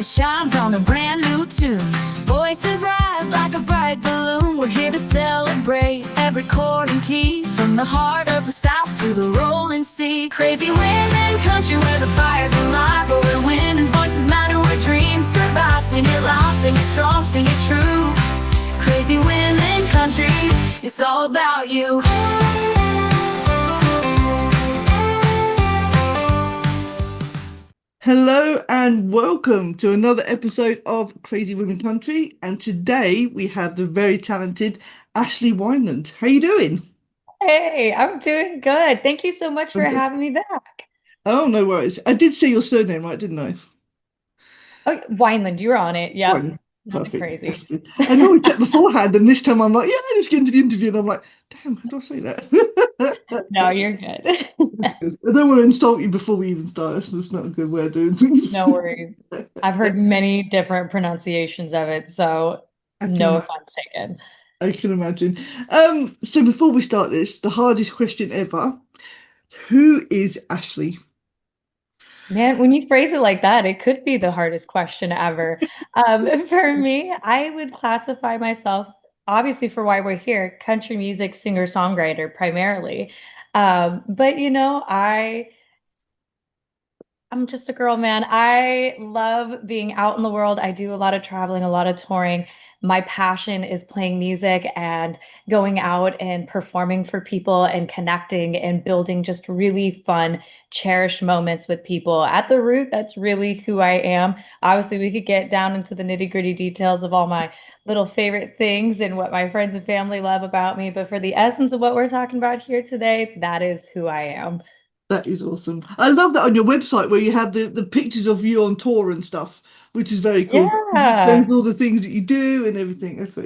shines on a brand new tune. Voices rise like a bright balloon. We're here to celebrate every chord and key, from the heart of the South to the rolling sea. Crazy women country where the fire's alive, but where women's voices matter, where dreams survive. Sing it loud, sing it strong, sing it true. Crazy women country, it's all about you. Hello and welcome to another episode of Crazy Women Country, and today we have the very talented Ashly Wineland. How you doing? Hey, I'm doing good. Thank you so much for Fantastic. having me back. Oh, no worries. I did say your surname right, didn't I? Oh, Wineland, you were on it. Yep. Wineland. Nothing Perfect. That's crazy. good. I know we checked beforehand, and this time I'm like, yeah, let's get into the interview, and I'm like, damn, how do I say that? No, you're good. That's good. I don't want to insult you before we even start. That's not a good way of doing things. No worries. I've heard many different pronunciations of it, so I no can offense taken. I can imagine. So before we start this, the hardest question ever. Who is Ashly? Man, when you phrase it like that, it could be the hardest question ever. For me, I would classify myself, obviously, for why we're here, country music singer-songwriter primarily. But I'm just a girl, man. I love being out in the world. I do a lot of traveling, a lot of touring. My passion is playing music and going out and performing for people and connecting and building just really fun, cherished moments with people. At the root, that's really who I am. Obviously, we could get down into the nitty-gritty details of all my little favorite things and what my friends and family love about me. But for the essence of what we're talking about here today, that is who I am. That is awesome. I love that on your website where you have the pictures of you on tour and stuff, which is very cool. It shows Yeah. all the things that you do and everything. That's what,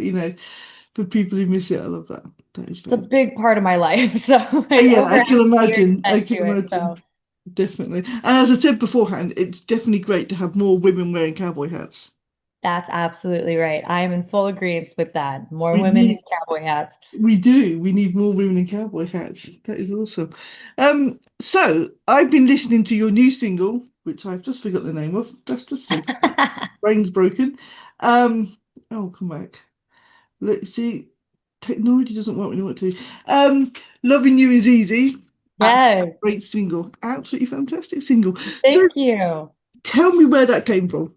for people who miss it, I love that. That is It's a very, big part of my life. So yeah, over I how can many years imagine. I spent can to it. imagine. So Definitely. And as I said beforehand, it's definitely great to have more women wearing cowboy hats. that's absolutely right. I am in full agreement with that. More We women in need cowboy hats. We do. We need more women in cowboy hats. That is awesome. So I've been listening to your new single, which I've just forgot the name of. Just a second. Brain's broken. Um, oh, come back. Let's see. Technology doesn't want me to want to. Loving You is Easy. Yes. Great single. Absolutely fantastic single. So Thank you. tell me where that came from.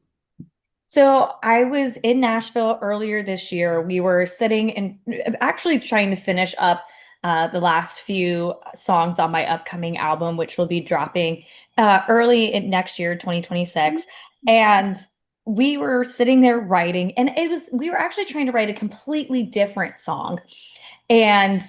So I was in Nashville earlier this year. We were sitting and actually trying to finish up the last few songs on my upcoming album, which will be dropping early in next year, 2026. And we were sitting there writing, and we were actually trying to write a completely different song. And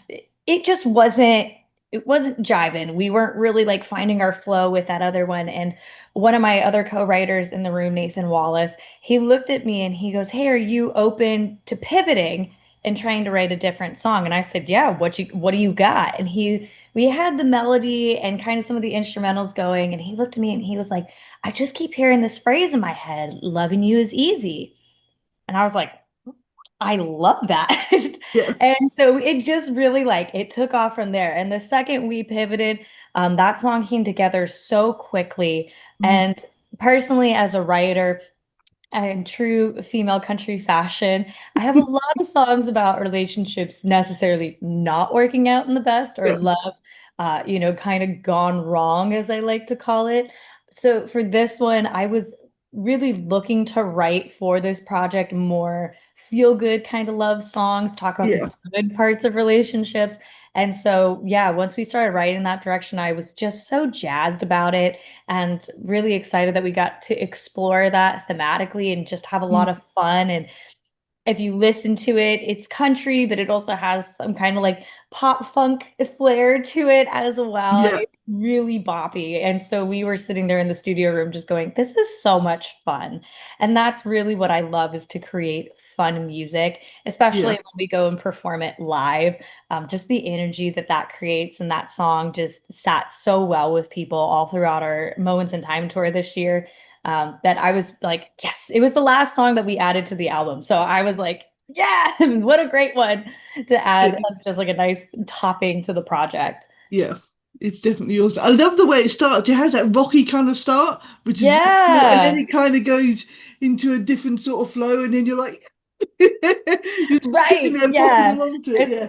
it just wasn't jiving. We weren't really like finding our flow with that other one. And one of my other co-writers in the room, Nathan Wallace, he looked at me and he goes, "Hey, are you open to pivoting and trying to write a different song?" And I said, "Yeah, what do you got?" And we had the melody and kind of some of the instrumentals going, and he looked at me and he was like, "I just keep hearing this phrase in my head, loving you is easy." And I was like, I love that. Yeah. And so it just really like it took off from there. And the second we pivoted, that song came together so quickly. Mm. And personally, as a writer, in true female country fashion, I have a lot of songs about relationships necessarily not working out in the best or Yeah. love, kind of gone wrong, as I like to call it. So for this one, I was really looking to write for this project more feel good kind of love songs, talk about the Yeah. good parts of relationships. And so, yeah, once we started writing in that direction, I was just so jazzed about it and really excited that we got to explore that thematically and just have a Mm. lot of fun. And if you listen to it, it's country, but it also has some kind of like pop funk flair to it as well. Yeah. It's really boppy. And so we were sitting there in the studio room just going, this is so much fun. And that's really what I love is to create fun music, especially Yeah. when we go and perform it live. Just the energy that that creates and that song just sat so well with people all throughout our Moments in Time tour this year that I was like, yes, it was the last song that we added to the album. So I was like, yeah, what a great one to add Yeah. as just like a nice topping to the project. Yeah, it's definitely awesome. I love the way it starts. It has that rocky kind of start, which is really cool, and then Yeah. it kind of goes. into a different sort of flow, and then you're like, you're just sitting Right. there bopping Yeah. along to it. It's Yeah,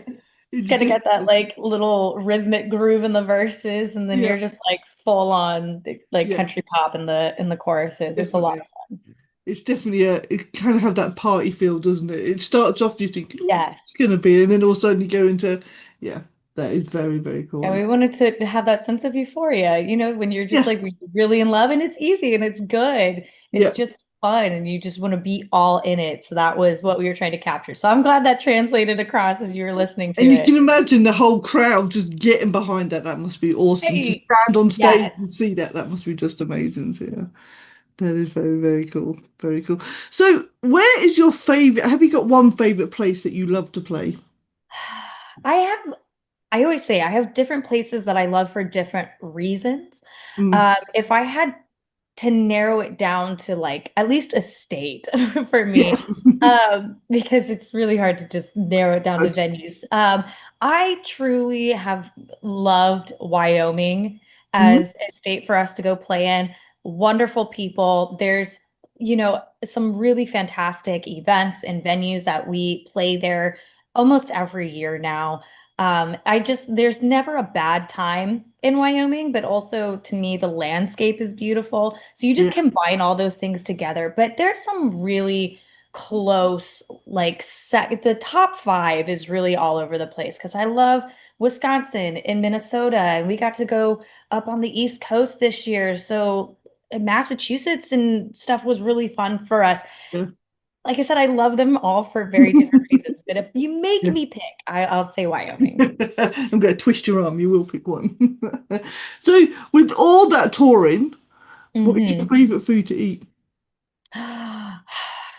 it's it gonna just get that like little rhythmic groove in the verses, and then yeah, you're just like full on like yeah, country pop in the choruses. It's a lot definitely. of fun. It's definitely a. It kind of have that party feel, doesn't it? It starts off you think, "Ooh, it's Yes. gonna be," and then all of a sudden you go into, yeah, that is very, very And cool. we wanted to have that sense of euphoria, when you're just Yeah, like really in love and it's easy and it's good. It's yeah. just fun and you just want to be all in it. So that was what we were trying to capture. So I'm glad that translated across as you were listening to And you it. can imagine the whole crowd just getting behind that. That must be awesome. To Hey, stand on stage yes. and see that, that must be just amazing. So, yeah, that is very, very cool. Very cool. So, where is your favorite? Have you got one favorite place that you love to play? I have I always say I have different places that I love for different reasons. Mm, If I had to narrow it down to like at least a state for yeah. me, because it's really hard to just narrow it down to Right. venues. I truly have loved Wyoming Mhm. as a state for us to go play in. Wonderful people. There's, some really fantastic events and venues that we play there almost every year now. There's never a bad time in Wyoming, but also to me, the landscape is beautiful. So you just Yeah. combine all those things together. But there's some really close, like the top five is really all over the place because I love Wisconsin and Minnesota, and we got to go up on the East Coast this year. So Massachusetts and stuff was really fun for us. Yeah. Like I said, I love them all for very different reasons. But if you make Yeah. me pick, I'll say Wyoming. I'm going to twist your arm. You will pick one. So, with all that touring, what is your Hmm. favorite food to eat?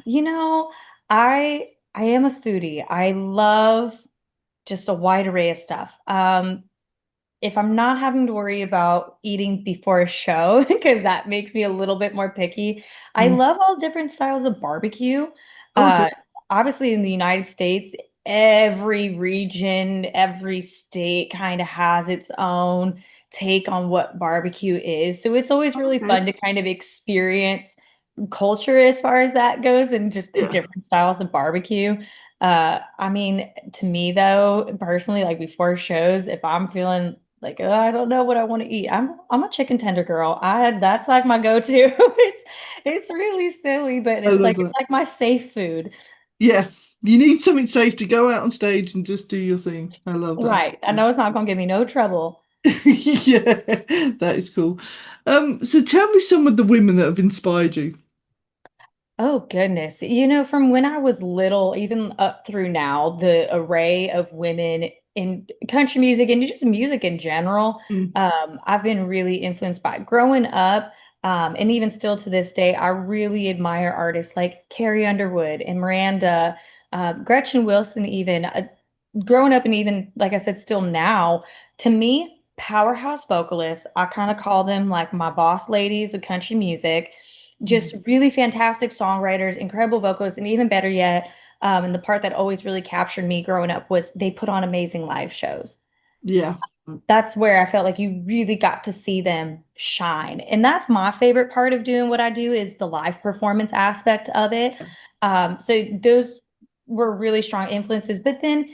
You know, I am a foodie. I love just a wide array of stuff. If I'm not having to worry about eating before a show, because that makes me a little bit more picky, I Mm. love all different styles of barbecue. Okay. Uh, Obviously, in the United States, every region, every state kind of has its own take on what barbecue is. So it's always really Okay. fun to kind of experience culture as far as that goes and just Yeah. different styles of barbecue. I mean, to me though, personally, like before shows, if I'm feeling like, oh, I don't know what I want to eat, I'm a chicken tender girl. That's like my go-to. It's really silly, but I love it's that. like my safe food. Yeah. You need something safe to go out on stage and just do your thing. I love that. Right. I know it's not gonna give me no trouble. Yeah, that is cool. So tell me some of the women that have inspired you. Oh goodness. From when I was little, even up through now, the array of women in country music and just music in general, Mm, I've been really influenced by growing up. And even still to this day, I really admire artists like Carrie Underwood and Miranda, Gretchen Wilson, even growing up, and even like I said, still now, to me, powerhouse vocalists, I kind of call them like my boss ladies of country music, mm. just really fantastic songwriters, incredible vocalists, and even better yet, and the part that always really captured me growing up was they put on amazing live shows. Yeah, That's where I felt like you really got to see them shine. And that's my favorite part of doing what I do is the live performance aspect of it. So those were really strong influences. But then,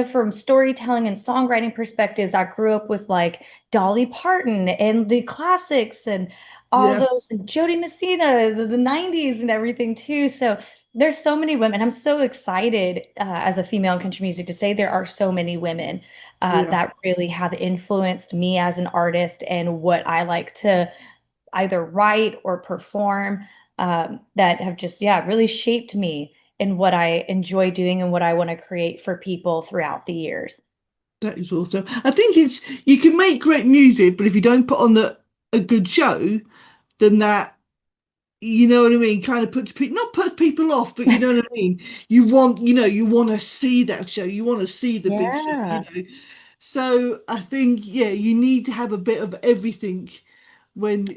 from storytelling and songwriting perspectives, I grew up with like Dolly Parton and the classics and all yeah, those and Jody Messina, the 90s and everything too. So there's so many women. I'm so excited as a female in country music to say there are so many women yeah. that really have influenced me as an artist and what I like to either write or perform, that have just, yeah, really shaped me in what I enjoy doing and what I want to create for people throughout the years. That is awesome. I think it's you can make great music, but if you don't put on a good show, then that you know what I mean, kind of puts people not put people off, but you know what I mean. You want to see that show. You want to see the big show. Yeah, So I think yeah, you need to have a bit of everything when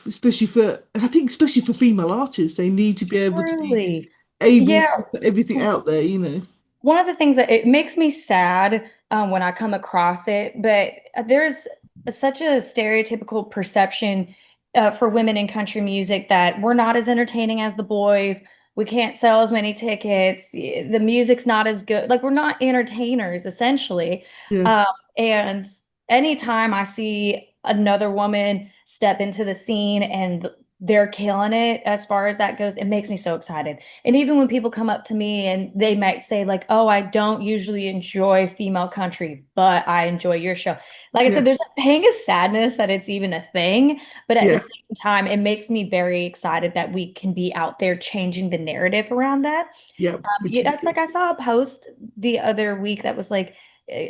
especially for I think especially for female artists, they need to be able to be truly. able Yeah. to put everything out there. One of the things that it makes me sad when I come across it, but there's such a stereotypical perception for women in country music that we're not as entertaining as the boys. We can't sell as many tickets. The music's not as good. Like we're not entertainers, essentially. Yeah. Um, and anytime I see another woman step into the scene and they're killing it as far as that goes, it makes me so excited. And even when people come up to me and they might say, like, oh, I don't usually enjoy female country, but I enjoy your show. Like I Yeah. said, there's a pang of sadness that it's even a thing, but at the Yeah. same time, it makes me very excited that we can be out there changing the narrative around that. Yeah. Which Yeah, is that's good. like I saw a post the other week that was like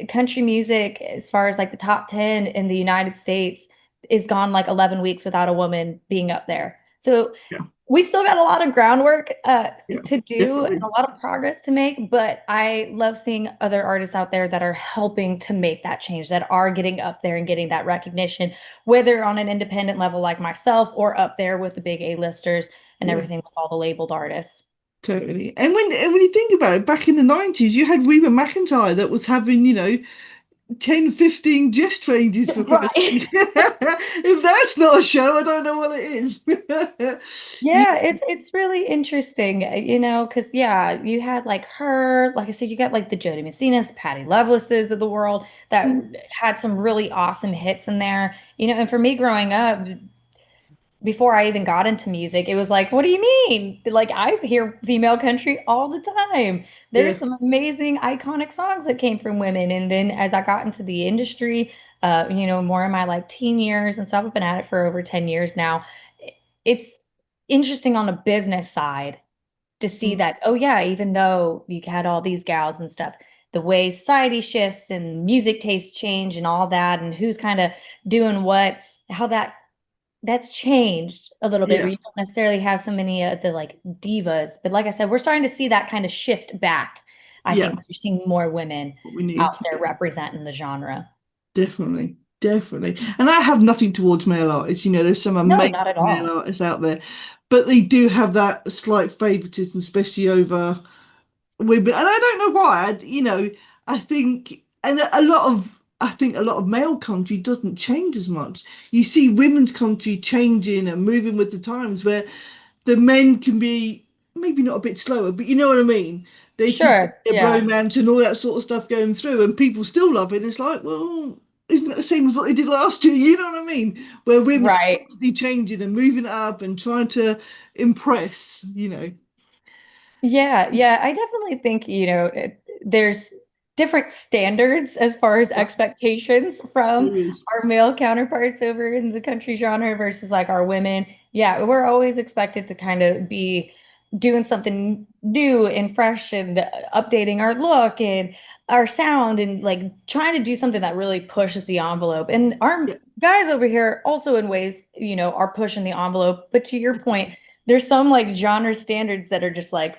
country music, as far as like the top 10 in the United States, is gone like 11 weeks without a woman being up there. So Yeah. we still got a lot of groundwork Yeah. to do and Definitely. a lot of progress to make, but I love seeing other artists out there that are helping to make that change, that are getting up there and getting that recognition, whether on an independent level like myself or up there with the big A-listers and Yeah. everything with all the labeled artists. Totally. And when you think about it, back in the 90s, you had Reba McEntire that was having, 10, 15 just changes for Christ's Right. sake. If that's not a show, I don't know what it is. You- Yeah, it's really interesting, because yeah, you had like her, like I said, you got like the Jody Messinas, the Patty Lovelaces of the world that had some really awesome hits in there. And for me growing up, before I even got into music, it was like, what do you mean? Like I hear female country all the time. Yeah. There's some amazing iconic songs that came from women. And then as I got into the industry, more in my like teen years and stuff, I've been at it for over 10 years now. It's interesting on the business side to see Mm. that, oh yeah, even though you had all these gals and stuff, the way society shifts and music tastes change and all that, and who's kind of doing what, how that's changed a little bit, where Yeah. you don't necessarily have so many of the like divas. But like I said, we're starting to see that kind of shift back. I Yeah. think we're seeing more women What we out need. there Yeah. representing the genre. Definitely. Definitely. And I have nothing towards male artists. There's some No, amazing not at male all. artists out there, but they do have that slight favoritism, especially over women, and I don't know why. I think, and I think a lot of male country doesn't change as much. You see women's country changing and moving with the times, where the men can be maybe not a bit slower, but you know what I mean. They can get Sure. their Yeah. romance and all that sort of stuff going through, and people still love it. It's like, well, isn't it the same as what they did last year? You know what I mean? Where women are Right. constantly changing and moving it up and trying to impress. Yeah, yeah, I definitely think, there's different standards as far as Yeah, expectations from there is. our male counterparts over in the country genre versus like our women. Yeah, we're always expected to kind of be doing something new and fresh and updating our look and our sound and like trying to do something that really pushes the envelope. And our Yeah. guys over here also in ways, are pushing the envelope. But to your point, there's some like genre standards that are just like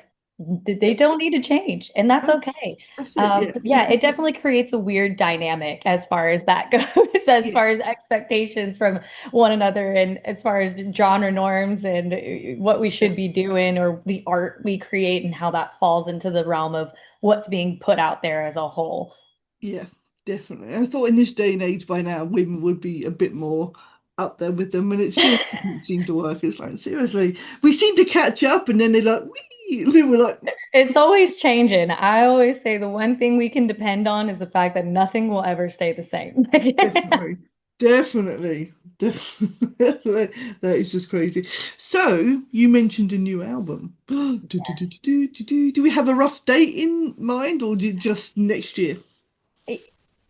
they don't need to change, and that's No, okay. that's it. Yeah. But yeah, it definitely creates a weird dynamic as far as that goes, as far as Yes. expectations from one another, and as far as genre norms and what we Yeah. should be doing, or the art we create, and how that falls into the realm of what's being put out there as a whole. Yeah. Definitely. I thought in this day and age by now women would be a bit more up there with them, and it still doesn't seem to work. It's like seriously, we seem to catch up, and then they're like, wee, and then we're like, It's always changing. I always say the one thing we can depend on is the fact that nothing will ever stay the same. definitely, definitely, definitely. That is just crazy. So you mentioned a new album. Yes. Do we have a rough date in mind, or just next year?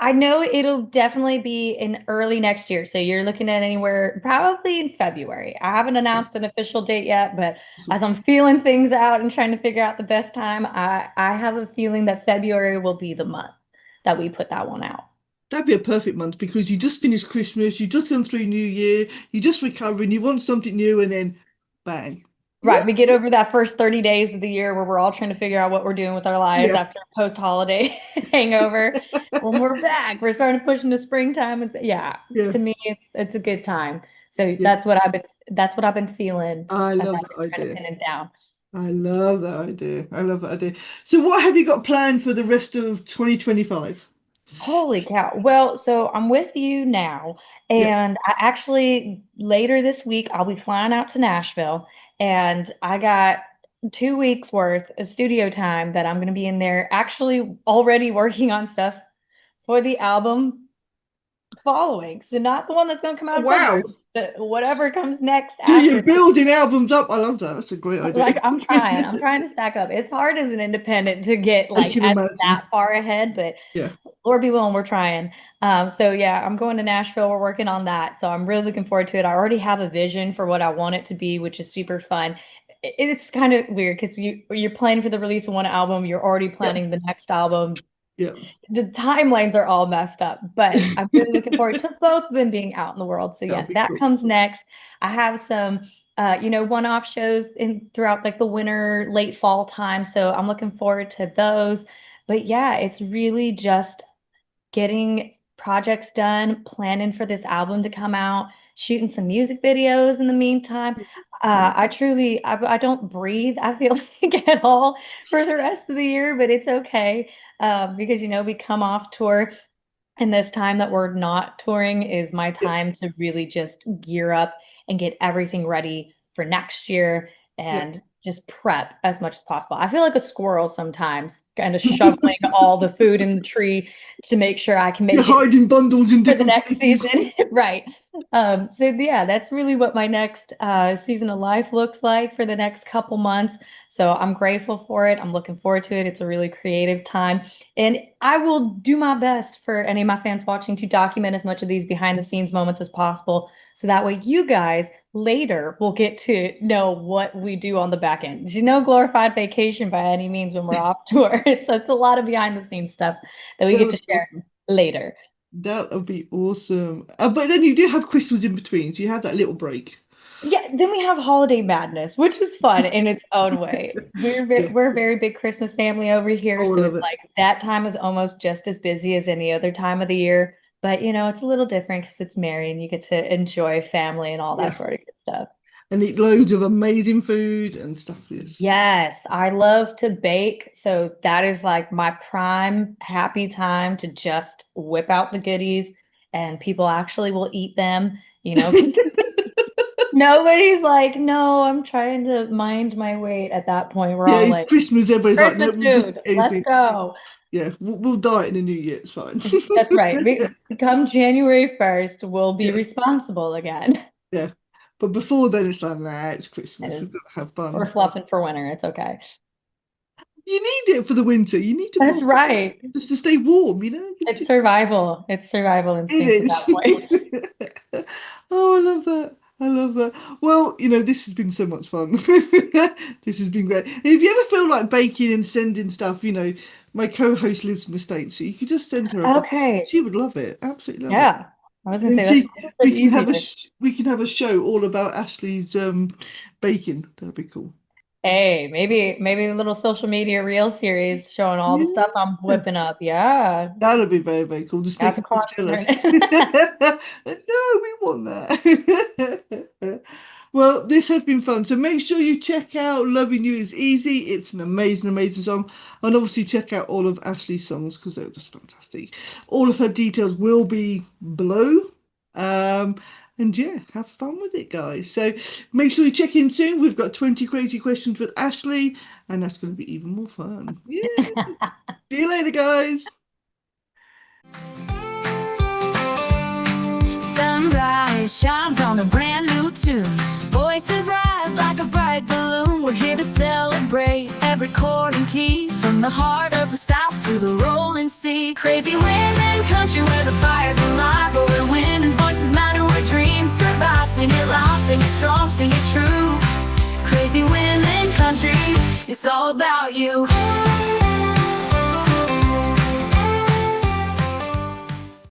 I know it'll definitely be in early next year. So you're looking at anywhere probably in February. I haven't Okay. announced an official date yet, but as I'm feeling things out and trying to figure out the best time, I have a feeling that February will be the month that we put that one out. That'd be a perfect month because you just finished Christmas, you just gone through New Year, you're just recovering, you want something new, and then bang. Right. We get over that first 30 days of the year where we're all trying to figure out what we're doing with our lives Yeah, after a post-holiday hangover. When we're back, we're starting to push into springtime. And yeah, yeah, to me, it's a good time. So yeah. that's what I've been feeling I as love I've that been trying to idea. pin it down. I love that idea. I love that idea. So what have you got planned for the rest of 2025? Holy cow. Well, so I'm with you now, Yeah. and I actually later this week I'll be flying out to Nashville, and I got 2 weeks worth of studio time that I'm going to be in there actually already working on stuff for the album following. So not the one that's going to come out Oh, in wow. February, but whatever comes next So after you're that. building albums up. I love that. That's a great idea. Like I'm trying to stack up. It's hard as an independent to get I like can as imagine. that far ahead, but Yeah. Lord be willing, we're trying. So yeah, I'm going to Nashville. We're working on that. So I'm really looking forward to it. I already have a vision for what I want it to be, which is super fun. It's kind of weird because you're planning for the release of one album, you're already Yeah. planning the next album. Yeah. The timelines are all messed up, but I'm really looking forward to both of them being out in the world. So That'll yeah, be that cool. comes next. I have some one-off shows in throughout like the winter, late fall time. So I'm looking forward to those. But yeah, it's really just getting projects done, planning for this album to come out, shooting some music videos in the meantime. I don't breathe, I feel like at all for the rest of the year, but it's okay because, we come off tour and this time that we're not touring is my Yeah. time to really just gear up and get everything ready for next year Yeah. and just prep as much as possible. I feel like a squirrel sometimes, kind of shoveling all the food in the tree to make sure I can You're make it hiding bundles in for the different next places. season. Right. So yeah, that's really what my next season of life looks like for the next couple months. So I'm grateful for it. I'm looking forward to it. It's a really creative time. And I will do my best for any of my fans watching to document as much of these behind the scenes moments as possible. So that way you guys later will get to know what we do on the back end. Glorified vacation by any means when we're off tour. It's a lot of behind the scenes stuff that we get to That's share awesome. later. That would be awesome. But then you do have Christmas in between, so you have that little break. Yeah, then we have holiday madness, which is fun in its own way. Yeah. We're a very big Christmas family over here, Oh, I so love it's it. like that time is almost just as busy as any other time of the year. But it's a little different because it's merry and you get to enjoy family and all that Yeah. sort of good stuff. And eat loads of amazing food and stuff. Yes. Yes, I love to bake, so that is like my prime happy time to just whip out the goodies and people actually will eat them, because nobody's like, no, I'm trying to mind my weight at that point. We're Yeah, all it's like, Christmas. Everybody's like, no, Christmas we'll just food, eat let's anything. go. Yeah, we'll diet in the new year. It's fine. That's right. Come January 1st, we'll be Yeah, responsible again. yeah. But before then, it's like, nah, it's And Christmas. We've got to have we're fun. fluffing for winter. It's okay. You need it for the winter. You need to That's party right. just to stay warm, It's survival. It's survival It instincts at that point. is. Oh, I love that. I love that. Well, this has been so much fun. This has been great. And if you ever feel like baking and sending stuff, my co-host lives in the States, so you could just send her a bunch. Okay. She would love it. Absolutely love it. Yeah. I was gonna And say that's a little bit easier. we can have a show all about Ashley's baking. That'd be cool. Hey, maybe a little social media reel series showing all the stuff I'm Yeah. whipping up. Yeah. That'll be very, very cool. Just Got make the us all clock jealous. turning. No, we want that. Well, this has been fun. So make sure you check out Loving You Is Easy. It's an amazing, amazing song. And obviously check out all of Ashley's songs because they're just fantastic. All of her details will be below. And yeah, have fun with it, guys. So make sure you check in soon. We've got 20 crazy questions with Ashley, and that's going to be even more fun. Yeah. See you later, guys. Sunrise shines on a brand new tune. Voices rise like a bright balloon. We're here to celebrate every chord and key, from the heart of the South to the rolling sea. Crazy women country where the fire's alive, but where women's voices matter, where dreams survive. Sing it loud, sing it strong, sing it true. Crazy women country, it's all about you.